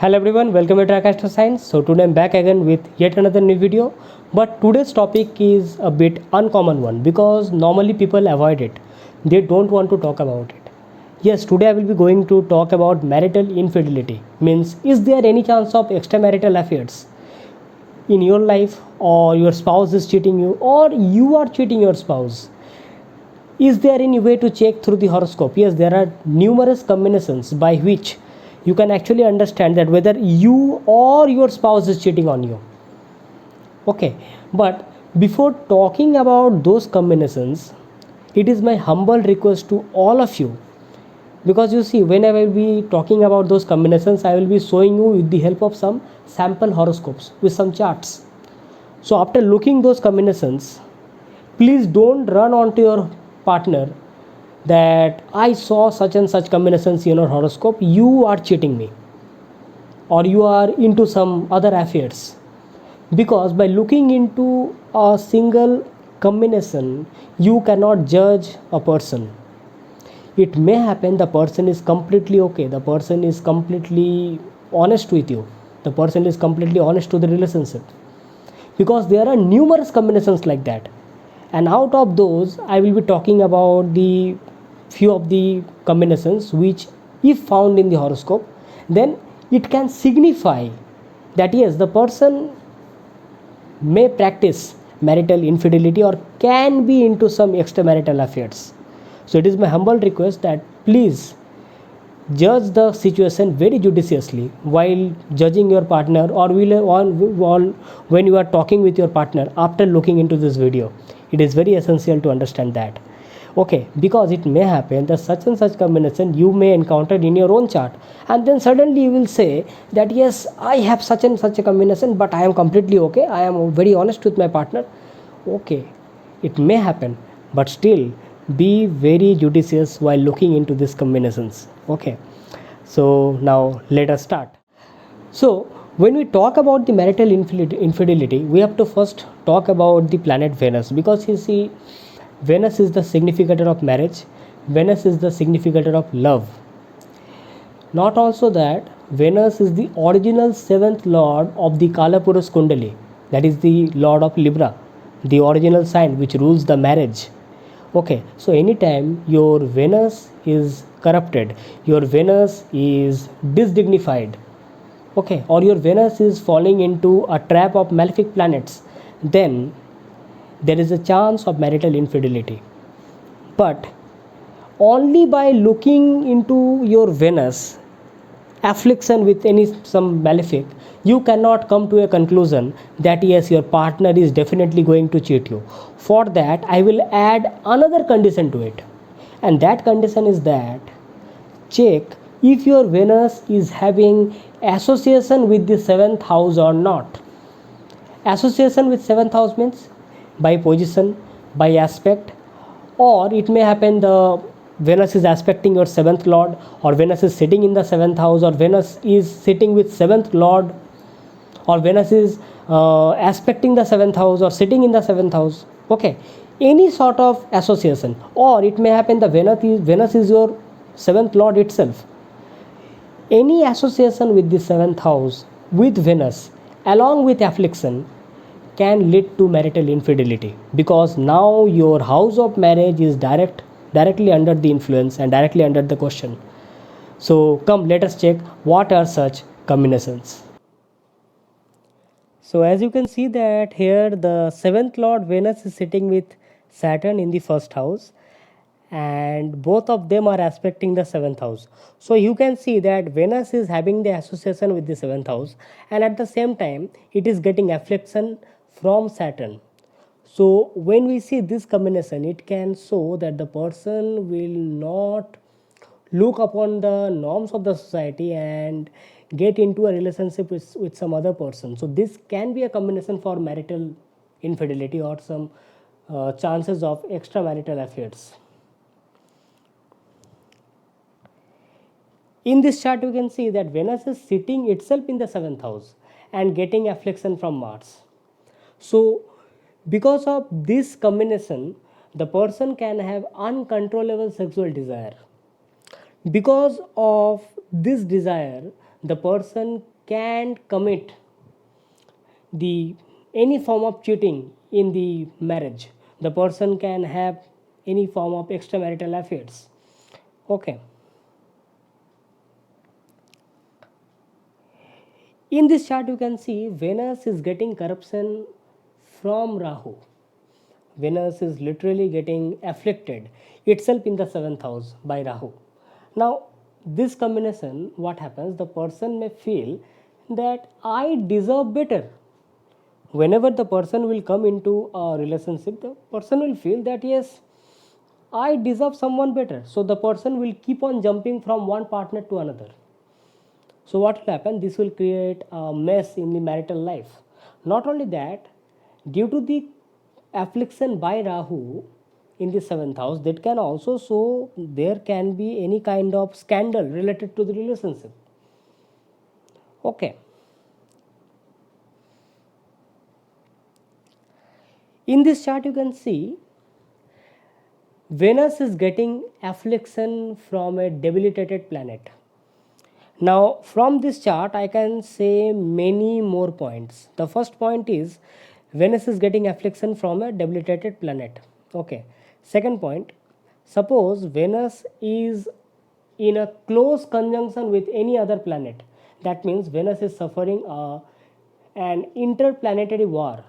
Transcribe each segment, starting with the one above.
Hello everyone, welcome to Track Astro Science. So today I'm back again with yet another new video. But today's topic is a bit uncommon one because normally people avoid it. They don't want to talk about it. Yes, today I will be going to talk about marital infidelity. Means, is there any chance of extramarital affairs in your life, or your spouse is cheating you, or you are cheating your spouse? Is there any way to check through the horoscope? Yes, there are numerous combinations by which you can actually understand that whether you or your spouse is cheating on you. Okay, but before talking about those combinations, it is my humble request to all of you, because you see, when I will be talking about those combinations, I will be showing you with the help of some sample horoscopes with some charts. So after looking those combinations, please don't run onto your partner that I saw such and such combinations in your horoscope, you are cheating me, or you are into some other affairs. Because by looking into a single combination, you cannot judge a person. It may happen the person is completely okay, the person is completely honest with you, the person is completely honest to the relationship, because there are numerous combinations like that. And out of those, I will be talking about the few of the combinations which, if found in the horoscope, then it can signify that yes, the person may practice marital infidelity or can be into some extramarital affairs. So it is my humble request that please judge the situation very judiciously while judging your partner, or when you are talking with your partner after looking into this video. It is very essential to understand that. Okay, because it may happen that such and such combination you may encounter in your own chart, and then suddenly you will say that yes, I have such and such a combination, but I am completely okay, I am very honest with my partner. Okay, it may happen, but still be very judicious while looking into these combinations. Okay, so now let us start. So when we talk about the marital infidelity, we have to first talk about the planet Venus, because you see, Venus is the significator of marriage, Venus is the significator of love. Not also that, Venus is the original seventh lord of the Kalapurush Kundali, that is the lord of Libra, the original sign which rules the marriage. Okay, so anytime your Venus is corrupted, your Venus is disdignified, okay, or your Venus is falling into a trap of malefic planets, then there is a chance of marital infidelity. But only by looking into your Venus affliction with any some malefic, you cannot come to a conclusion that yes, your partner is definitely going to cheat you. For that, I will add another condition to it, and that condition is that check if your Venus is having association with the 7th house or not. Association with 7th house means by position, by aspect, or it may happen the Venus is aspecting your 7th lord, or Venus is sitting in the 7th house, or Venus is sitting with 7th lord, or Venus is aspecting the 7th house or sitting in the 7th house. Okay, any sort of association, or it may happen the Venus is your 7th lord itself. Any association with the 7th house with Venus along with affliction can lead to marital infidelity, because now your house of marriage is directly under the influence and directly under the question. So come, let us check what are such combinations. So as you can see that here the 7th lord Venus is sitting with Saturn in the 1st house, and both of them are aspecting the 7th house. So you can see that Venus is having the association with the 7th house, and at the same time it is getting affliction from Saturn. So when we see this combination, it can show that the person will not look upon the norms of the society and get into a relationship with some other person. So this can be a combination for marital infidelity or some chances of extramarital affairs. In this chart, you can see that Venus is sitting itself in the 7th house and getting affliction from Mars. So because of this combination, the person can have uncontrollable sexual desire. Because of this desire, the person can commit the any form of cheating in the marriage. The person can have any form of extramarital affairs. Okay. In this chart, you can see Venus is getting corruption from Rahu. Venus is literally getting afflicted itself in the seventh house by Rahu. Now, this combination, what happens? The person may feel that I deserve better. Whenever the person will come into a relationship, the person will feel that yes, I deserve someone better. So the person will keep on jumping from one partner to another. So what will happen? This will create a mess in the marital life. Not only that, due to the affliction by Rahu in the seventh house, that can also show there can be any kind of scandal related to the relationship. Okay. In this chart, you can see Venus is getting affliction from a debilitated planet. Now, from this chart, I can say many more points. The first point is Venus is getting affliction from a debilitated planet. Okay. Second point, suppose Venus is in a close conjunction with any other planet. That means Venus is suffering an interplanetary war.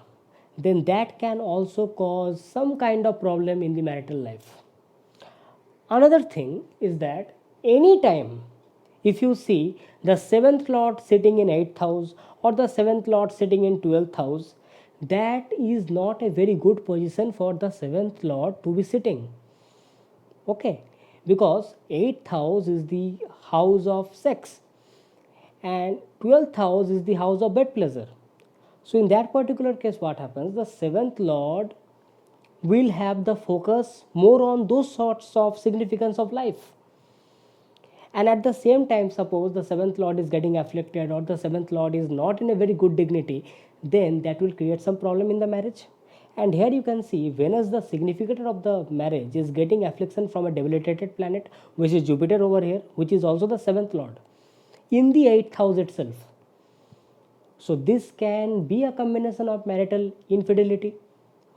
Then that can also cause some kind of problem in the marital life. Another thing is that anytime if you see the seventh lord sitting in 8th house or the seventh lord sitting in 12th house, that is not a very good position for the seventh lord to be sitting. Okay, because 8th house is the house of sex and 12th house is the house of bed pleasure. So, in that particular case, what happens? The seventh lord will have the focus more on those sorts of significance of life. And at the same time, suppose the seventh lord is getting afflicted or the seventh lord is not in a very good dignity, then that will create some problem in the marriage. And here you can see Venus, the significator of the marriage, is getting affliction from a debilitated planet, which is Jupiter over here, which is also the seventh lord in the 8th house itself. So this can be a combination of marital infidelity.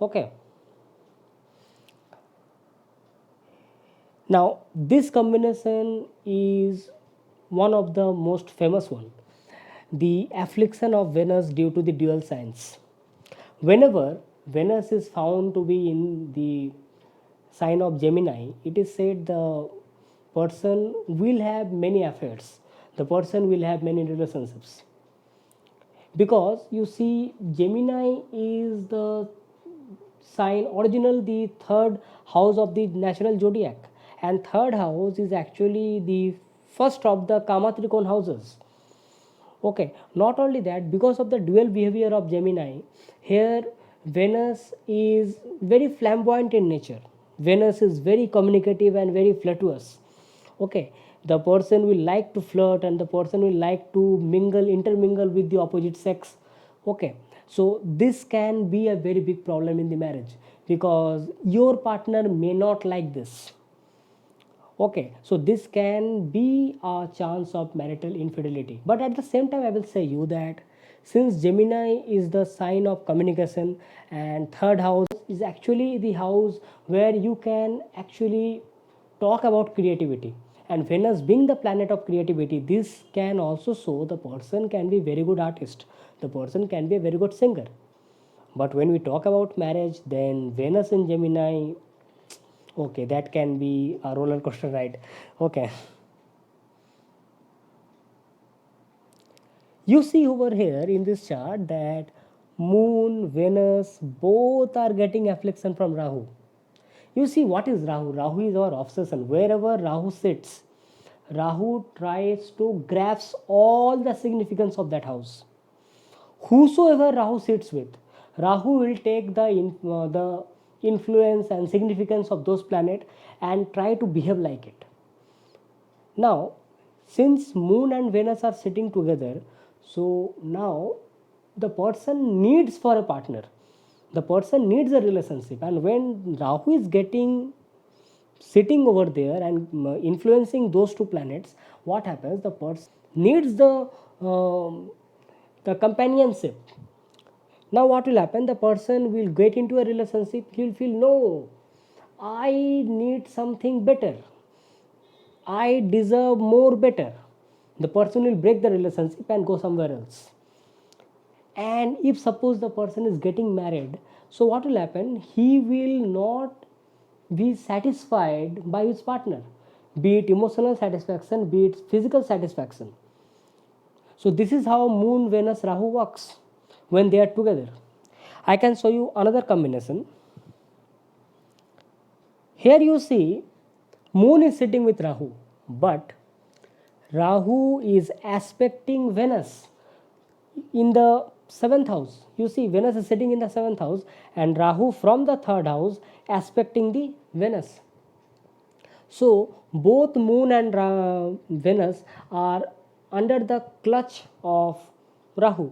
Okay. Now this combination is one of the most famous one, the affliction of Venus due to the dual signs. Whenever Venus is found to be in the sign of Gemini, it is said the person will have many affairs, the person will have many relationships. Because you see, Gemini is the sign original the third house of the natural zodiac, and third house is actually the first of the Kamatrikon houses. Okay, not only that, because of the dual behavior of Gemini, here Venus is very flamboyant in nature. Venus is very communicative and very flirtatious. Okay, the person will like to flirt and the person will like to intermingle with the opposite sex. Okay, so this can be a very big problem in the marriage because your partner may not like this. Okay, so this can be a chance of marital infidelity. But at the same time, I will say you that since Gemini is the sign of communication and third house is actually the house where you can actually talk about creativity, and Venus being the planet of creativity, this can also show the person can be very good artist, the person can be a very good singer. But when we talk about marriage, then Venus in Gemini, okay, that can be a roller coaster ride. Okay, you see over here in this chart that Moon, Venus, both are getting affliction from Rahu. You see, what is Rahu? Rahu is our obsession. Wherever Rahu sits, Rahu tries to grasp all the significance of that house. Whosoever Rahu sits with, Rahu will take the influence and significance of those planets and try to behave like it. Now, since Moon and Venus are sitting together, so now the person needs for a partner. The person needs a relationship, and when Rahu is getting sitting over there and influencing those two planets, what happens? needs the companionship. Now what will happen? The person will get into a relationship, he will feel, no, I need something better, I deserve more better. The person will break the relationship and go somewhere else. And if suppose the person is getting married, so what will happen? He will not be satisfied by his partner, be it emotional satisfaction, be it physical satisfaction. So this is how Moon, Venus, Rahu works when they are together. I can show you another combination. Here you see Moon is sitting with Rahu, but Rahu is aspecting Venus in the 7th house. You see, Venus is sitting in the 7th house, and Rahu from the 3rd house aspecting the Venus. So, both Moon and Venus are under the clutch of Rahu.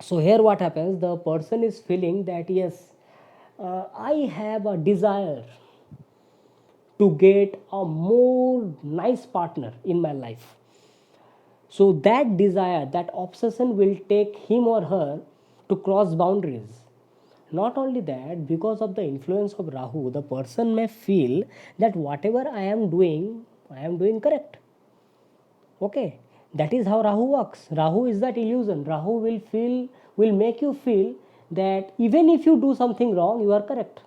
So, here what happens? The person is feeling that yes, I have a desire to get a more nice partner in my life. So that desire, that obsession will take him or her to cross boundaries. Not only that, because of the influence of Rahu, the person may feel that whatever I am doing correct. Okay, that is how Rahu works. Rahu is that illusion. Rahu will make you feel that even if you do something wrong, you are correct.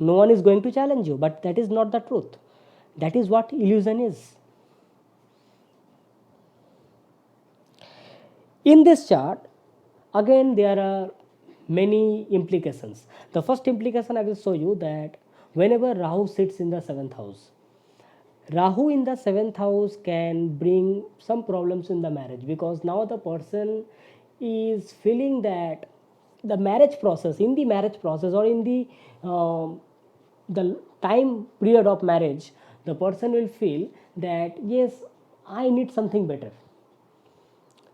No one is going to challenge you, but that is not the truth. That is what illusion is. In this chart, again there are many implications. The first implication I will show you that whenever Rahu sits in the 7th house, Rahu in the 7th house can bring some problems in the marriage, because now the person is feeling that the marriage process, in the marriage process, or in the time period of marriage, the person will feel that yes, I need something better,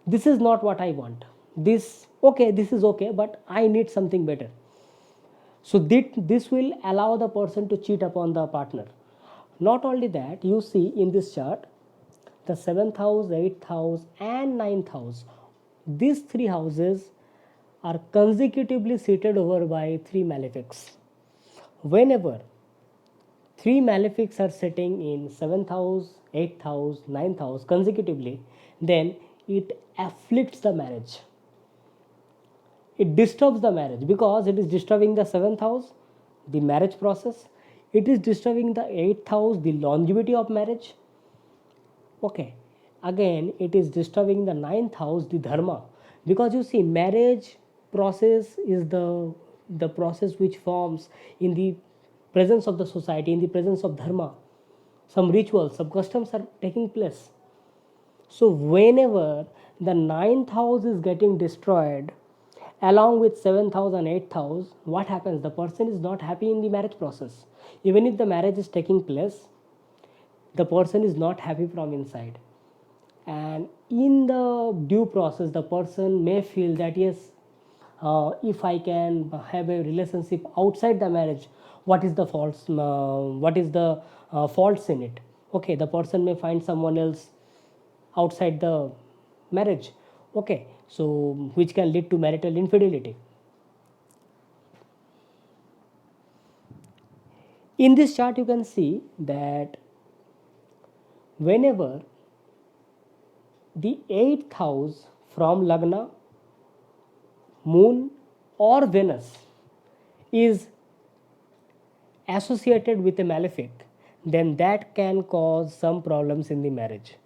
this is not what I want, this is okay, but I need something better. So this will allow the person to cheat upon the partner. Not only that, you see in this chart, the 7th house, 8th house and 9th house, these three houses are consecutively seated over by three malefics. Whenever three malefics are sitting in 7th house, 8th house, 9th house consecutively, then it afflicts the marriage. It disturbs the marriage, because it is disturbing the 7th house, the marriage process. It is disturbing the 8th house, the longevity of marriage. Okay. Again, it is disturbing the 9th house, the dharma. Because you see, marriage process is the process which forms in the presence of the society, in the presence of dharma. Some rituals, some customs are taking place. So whenever the 9th house is getting destroyed along with 7th house and 8th house, what happens? The person is not happy in the marriage process. Even if the marriage is taking place, the person is not happy from inside. And in the due process, the person may feel that yes, if I can have a relationship outside the marriage, what is the faults in it? Okay, the person may find someone else outside the marriage. Okay, so which can lead to marital infidelity. In this chart, you can see that whenever the 8th house from Lagna, Moon or Venus is associated with a malefic, then that can cause some problems in the marriage.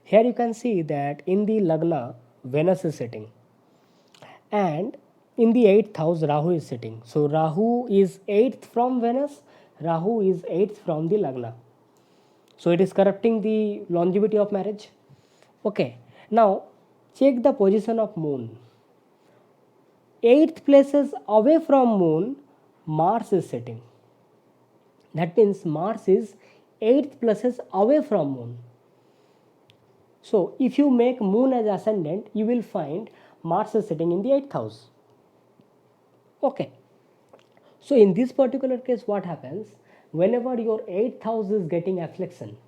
Here you can see that in the Lagna, Venus is sitting, and in the 8th house, Rahu is sitting. So Rahu is 8th from Venus, Rahu is 8th from the Lagna. So it is corrupting the longevity of marriage. Okay, now check the position of Moon. 8th places away from Moon, Mars is sitting. That means Mars is 8th places away from Moon. So if you make Moon as ascendant, you will find Mars is sitting in the 8th house. Okay. So in this particular case, what happens? Whenever your 8th house is getting affliction,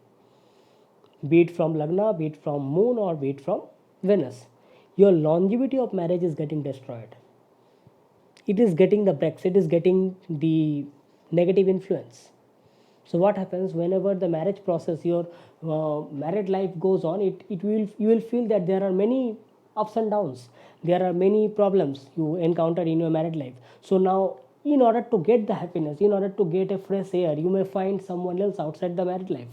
be it from Lagna, be it from Moon, or be it from Venus. Your longevity of marriage is getting destroyed. It is getting the breaks, it is getting the negative influence. So what happens whenever the marriage process, your married life goes on, you will feel that there are many ups and downs, there are many problems you encounter in your married life. So now, in order to get the happiness, in order to get a fresh air, you may find someone else outside the married life,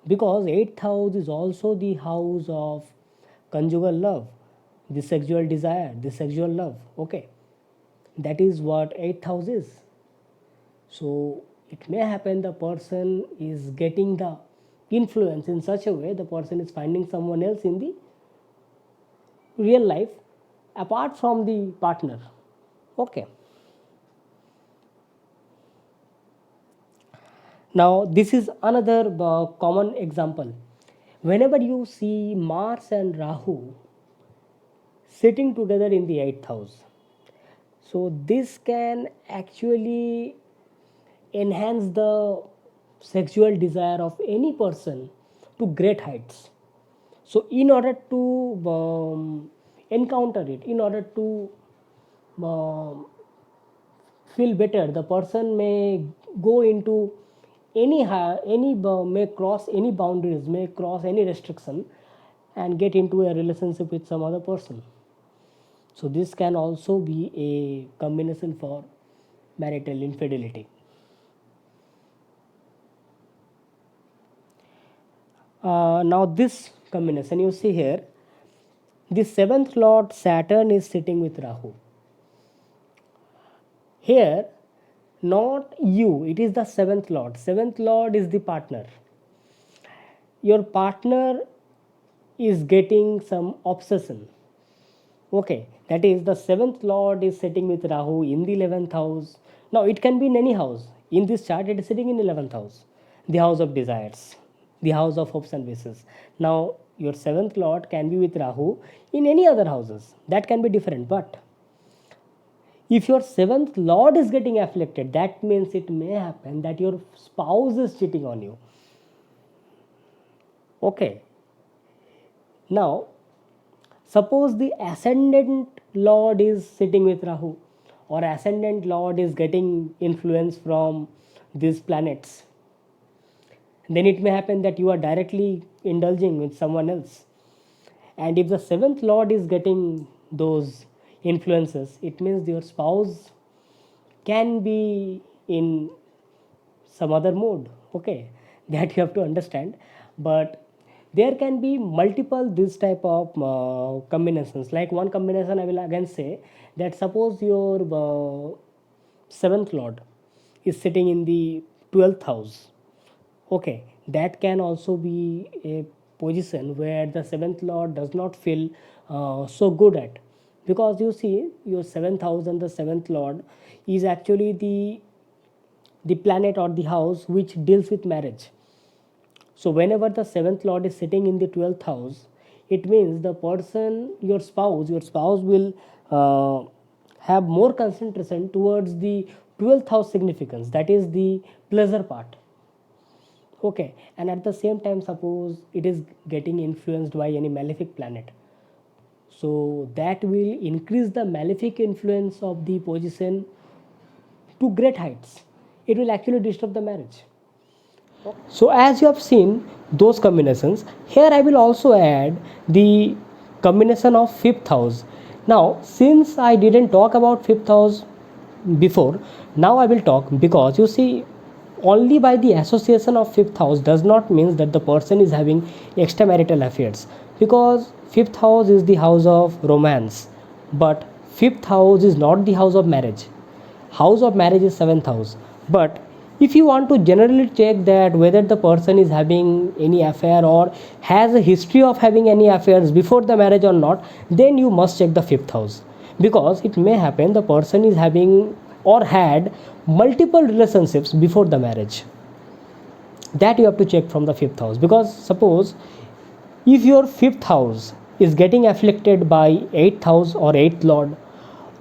because 8th house is also the house of conjugal love, the sexual desire, the sexual love. Okay, that is what 8th house is. So it may happen the person is getting the influence in such a way, the person is finding someone else in the real life apart from the partner. Okay, now this is another common example. Whenever you see Mars and Rahu sitting together in the 8th house, so this can actually enhance the sexual desire of any person to great heights. So in order to encounter it, in order to um, feel better, the person may go into may cross any boundaries, may cross any restriction, and get into a relationship with some other person. So this can also be a combination for marital infidelity. Now this combination you see here, the 7th lord Saturn is sitting with Rahu. Here, not you, it is the 7th lord. 7th lord is the partner. Your partner is getting some obsession. Okay, that is the 7th lord is sitting with Rahu in the 11th house. Now it can be in any house. In this chart, it is sitting in 11th house, the house of desires, the house of hopes and wishes. Now your 7th lord can be with Rahu in any other houses. That can be different, but if your 7th lord is getting afflicted, that means it may happen that your spouse is cheating on you. Okay, now suppose the ascendant lord is sitting with Rahu, or ascendant lord is getting influence from these planets, then it may happen that you are directly indulging with someone else. And if the 7th lord is getting those influences, it means your spouse can be in some other mode. Okay, that you have to understand. But there can be multiple this type of combinations. Like one combination I will again say, that suppose your 7th lord is sitting in the 12th house. Okay, that can also be a position where the 7th lord does not feel so good at, because you see your 7th house and the 7th lord is actually the planet or the house which deals with marriage. So whenever the 7th lord is sitting in the 12th house, it means the person, your spouse will have more concentration towards the 12th house significance, that is the pleasure part. Okay, and at the same time, suppose it is getting influenced by any malefic planet, so that will increase the malefic influence of the position to great heights. It will actually disturb the marriage. So as you have seen those combinations, here I will also add the combination of 5th house. Now since I didn't talk about 5th house before, now I will talk, because you see, only by the association of 5th house does not mean that the person is having extramarital affairs, because 5th house is the house of romance, but 5th house is not the house of marriage. House of marriage is 7th house. But if you want to generally check that whether the person is having any affair or has a history of having any affairs before the marriage or not, then you must check the 5th house, because it may happen the person is having or had multiple relationships before the marriage. That you have to check from the 5th house, because suppose if your 5th house is getting afflicted by 8th house or 8th lord,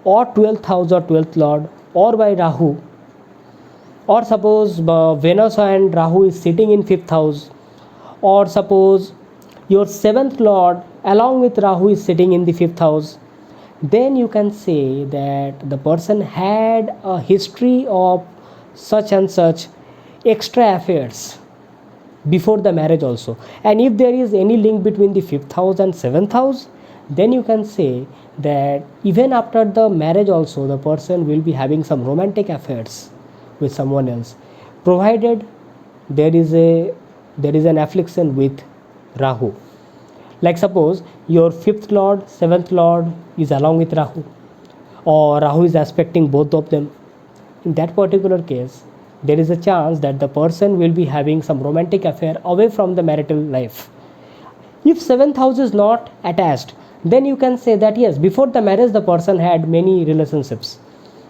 or 12th house or 12th lord, or by Rahu, or suppose Venus and Rahu is sitting in 5th house, or suppose your seventh lord along with Rahu is sitting in the fifth house, then you can say that the person had a history of such and such extra affairs before the marriage also. And if there is any link between the fifth house and seventh house, then you can say that even after the marriage also the person will be having some romantic affairs with someone else, provided there is an affliction with Rahu. Like suppose your fifth lord, seventh lord is along with Rahu, or Rahu is aspecting both of them. In that particular case, there is a chance that the person will be having some romantic affair away from the marital life. If seventh house is not attached, then you can say that yes, before the marriage the person had many relationships.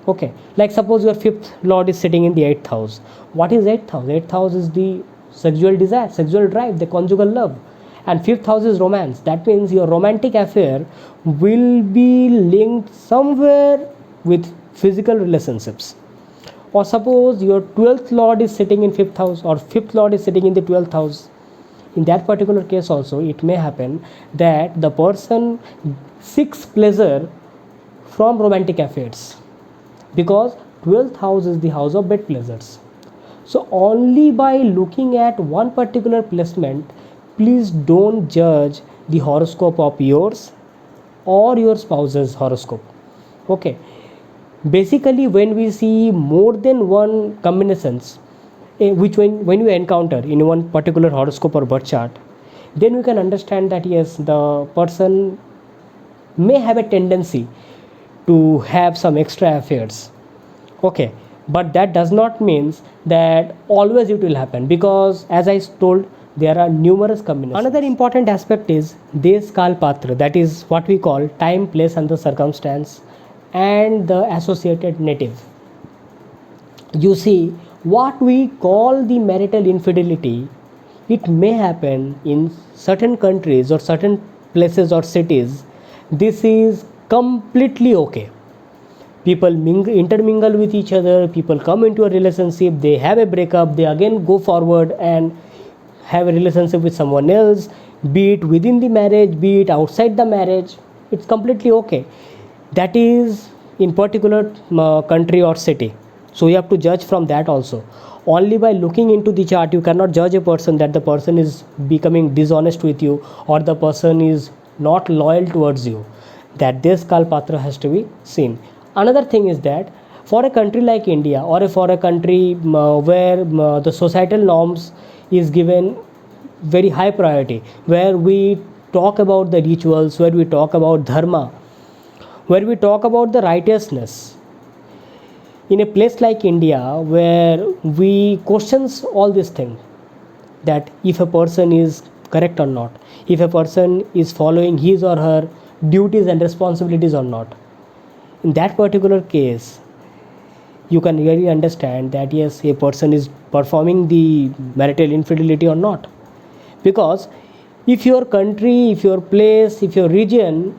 Okay, like suppose your fifth lord is sitting in the eighth house. What is eighth house? Eighth house is the sexual desire, sexual drive, the conjugal love, and fifth house is romance. That means your romantic affair will be linked somewhere with physical relationships. Or suppose your 12th lord is sitting in fifth house, or fifth lord is sitting in the 12th house. In that particular case also it may happen that the person seeks pleasure from romantic affairs, because 12th house is the house of bed pleasures. So only by looking at one particular placement, please don't judge the horoscope of yours or your spouse's horoscope. Okay, basically when we see more than one combinations, which when you encounter in one particular horoscope or birth chart, then we can understand that yes, the person may have a tendency to have some extra affairs. Okay, but that does not mean that always it will happen, because as I told, there are numerous combinations. Another important aspect is Desh Kal Patra, that is what we call time, place and the circumstance, and the associated native. You see, what we call the marital infidelity, it may happen in certain countries or certain places or cities. This is completely okay. People intermingle with each other, people come into a relationship, they have a breakup, they again go forward and have a relationship with someone else, be it within the marriage, be it outside the marriage. It's completely okay. That is in particular country or city. So you have to judge from that also. Only by looking into the chart you cannot judge a person that the person is becoming dishonest with you or the person is not loyal towards you. That Desh Kal Patra has to be seen. Another thing is that for a country like India, or for a country where the societal norms is given very high priority, where we talk about the rituals, where we talk about dharma, where we talk about the righteousness, in a place like India where we questions all these things, that if a person is correct or not, if a person is following his or her duties and responsibilities or not, in that particular case you can really understand that yes, a person is performing the marital infidelity or not. Because if your country, if your place, if your region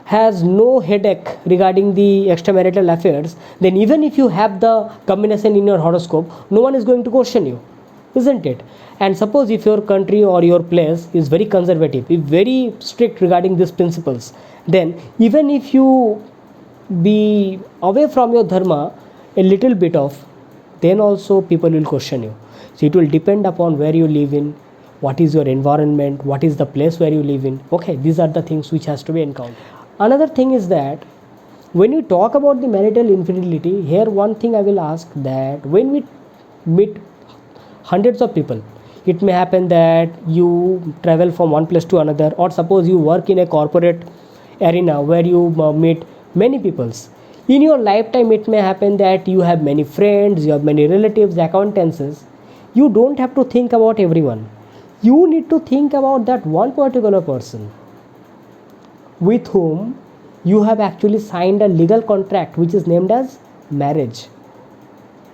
has no headache regarding the extramarital affairs, then even if you have the combination in your horoscope, no one is going to question you, isn't it? And suppose if your country or your place is very conservative, if very strict regarding these principles, then even if you be away from your dharma a little bit of, then also people will question you. So it will depend upon where you live in, what is your environment, what is the place where you live in. Okay, these are the things which has to be encountered. Another thing is that when you talk about the marital infidelity, here one thing I will ask, that when we meet hundreds of people, it may happen that you travel from one place to another, or suppose you work in a corporate arena where you meet many peoples. In your lifetime it may happen that you have many friends, you have many relatives, acquaintances. You don't have to think about everyone. You need to think about that one particular person with whom you have actually signed a legal contract which is named as marriage.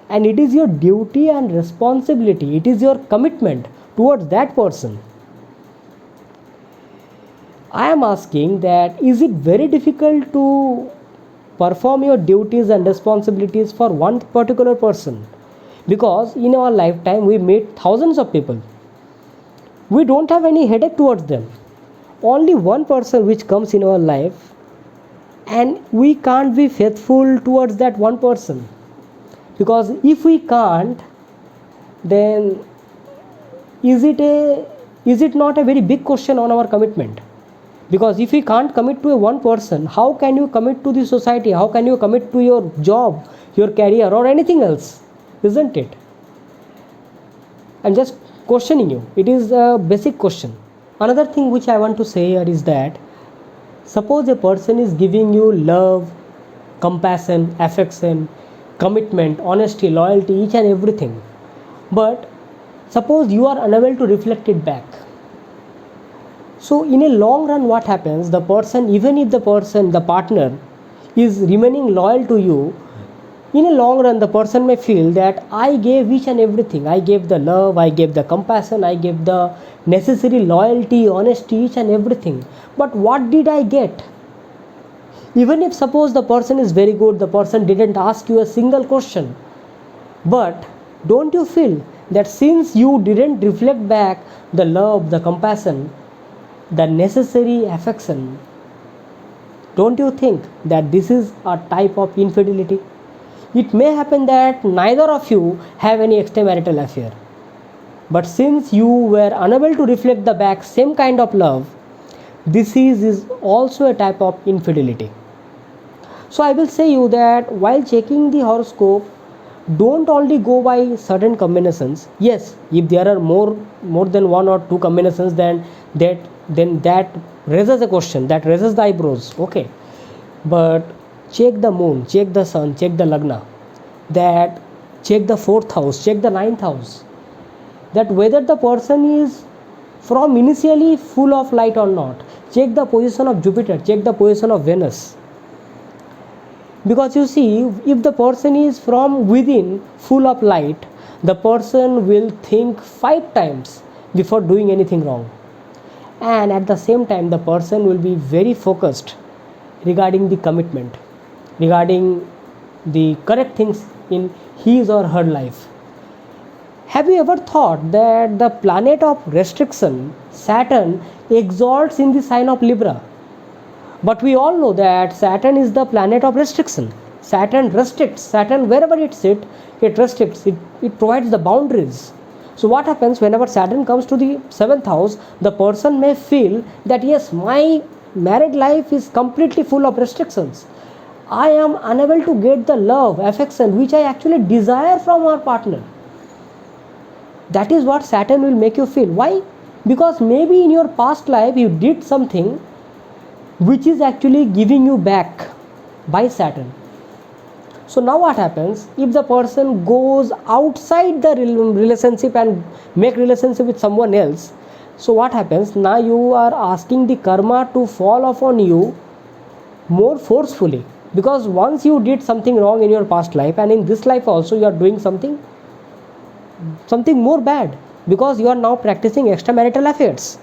And it is your duty and responsibility, it is your commitment towards that person. I am asking that, is it very difficult to perform your duties and responsibilities for one particular person? Because in our lifetime we meet thousands of people. we don't have any headache towards them. Only one person which comes in our life, and we can't be faithful towards that one person, because if we can't, then is it not a very big question on our commitment? Because if we can't commit to a one person, how can you commit to the society? How can you commit to your job, your career, or anything else? Isn't it? I'm just questioning you. It is a basic question. Another thing which I want to say here is that suppose a person is giving you love, compassion, affection, commitment, honesty, loyalty, each and everything, but suppose you are unable to reflect it back. So in a long run, what happens? The person, even if the partner is remaining loyal to you, in a long run the person may feel that I gave each and everything. I gave the love, I gave the compassion, I gave the necessary loyalty, honesty, each and everything. But what did I get? Even if suppose the person is very good, the person didn't ask you a single question, but don't you feel that since you didn't reflect back the love, the compassion, the necessary affection, don't you think that this is a type of infidelity? It may happen that neither of you have any extramarital affair, but since you were unable to reflect the back same kind of love, this is also a type of infidelity. So I will say you that while checking the horoscope, don't only go by certain combinations. Yes, if there are more than one or two combinations, then that raises a question, that raises the eyebrows. Okay, but check the moon, check the sun, check the lagna, that check the 4th house, check the 9th house, that whether the person is from initially full of light or not. Check the position of Jupiter, check the position of Venus. Because you see, if the person is from within full of light, the person will think 5 times before doing anything wrong, and at the same time the person will be very focused regarding the commitment, regarding the correct things in his or her life. Have you ever thought that the planet of restriction, Saturn, exalts in the sign of Libra? But we all know that Saturn is the planet of restriction. Saturn restricts. Saturn, wherever it sits, it restricts. It provides the boundaries. So what happens whenever Saturn comes to the 7th house, the person may feel that yes, my married life is completely full of restrictions. I am unable to get the love, affection which I actually desire from our partner. That is what Saturn will make you feel. Why? Because maybe in your past life you did something which is actually giving you back by Saturn. So now what happens if the person goes outside the relationship and make relationship with someone else? So what happens? Now you are asking the karma to fall upon you more forcefully, because once you did something wrong in your past life, and in this life also you are doing something more bad, because you are now practicing extramarital affairs.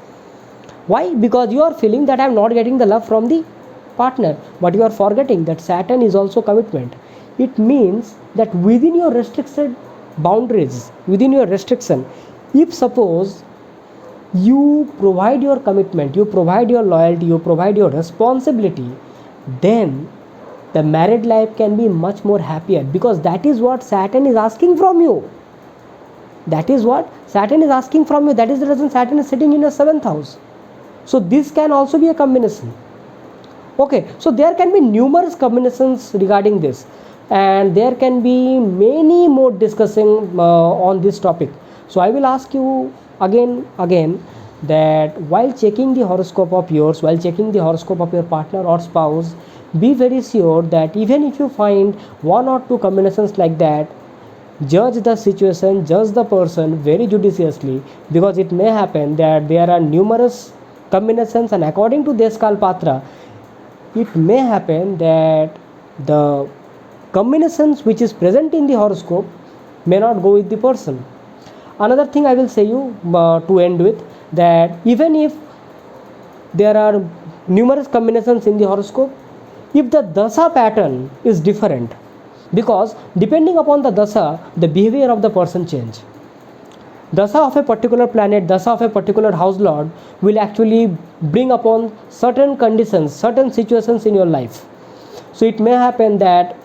Why? Because you are feeling that I am not getting the love from the partner, but you are forgetting that Saturn is also commitment. It means that within your restricted boundaries, within your restriction, if suppose you provide your commitment, you provide your loyalty, you provide your responsibility, then the married life can be much more happier, because that is what Saturn is asking from you. That is what Saturn is asking from you. That is the reason Saturn is sitting in your 7th house. So this can also be a combination. Okay, so there can be numerous combinations regarding this, and there can be many more discussing on this topic. So I will ask you again that while checking the horoscope of yours, while checking the horoscope of your partner or spouse, be very sure that even if you find one or two combinations like that, judge the situation, judge the person very judiciously, because it may happen that there are numerous combinations, and according to Deshkal Patra, it may happen that the combinations which is present in the horoscope may not go with the person. Another thing I will say you to end with, that even if there are numerous combinations in the horoscope, if the dasa pattern is different, because depending upon the dasa, the behavior of the person change. Dasa of a particular planet, dasa of a particular house lord will actually bring upon certain conditions, certain situations in your life. So it may happen that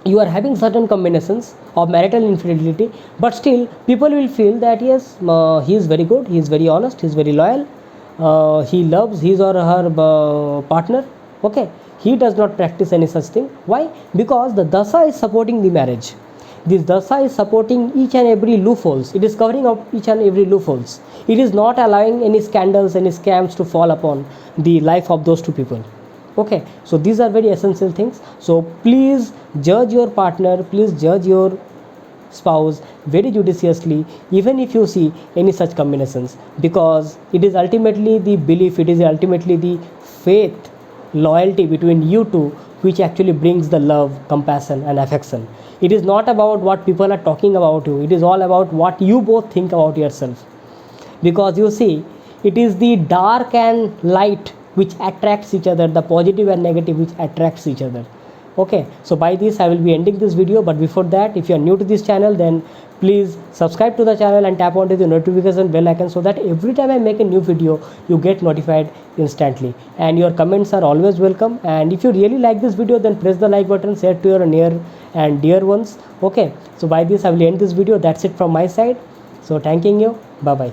you are having certain combinations of marital infidelity, but still people will feel that yes, he is very good, he is very honest, he is very loyal, he loves his or her partner. Okay, he does not practice any such thing. Why? Because the dasa is supporting the marriage. This dasa is supporting each and every loopholes. It is covering up each and every loopholes. It is not allowing any scandals, any scams to fall upon the life of those two people. Okay, so these are very essential things. So please judge your partner, please judge your spouse very judiciously, even if you see any such combinations, because it is ultimately the belief, it is ultimately the faith, loyalty between you two which actually brings the love, compassion and affection. It is not about what people are talking about you, it is all about what you both think about yourself. Because you see, it is the dark and light which attracts each other, the positive and negative which attracts each other. Okay, so by this I will be ending this video, but before that, if you are new to this channel, then please subscribe to the channel and tap onto the notification bell icon so that every time I make a new video you get notified instantly. And your comments are always welcome, and if you really like this video, then press the like button, share to your near and dear ones. Okay, so by this I will end this video. That's it from my side. So thanking you. Bye bye.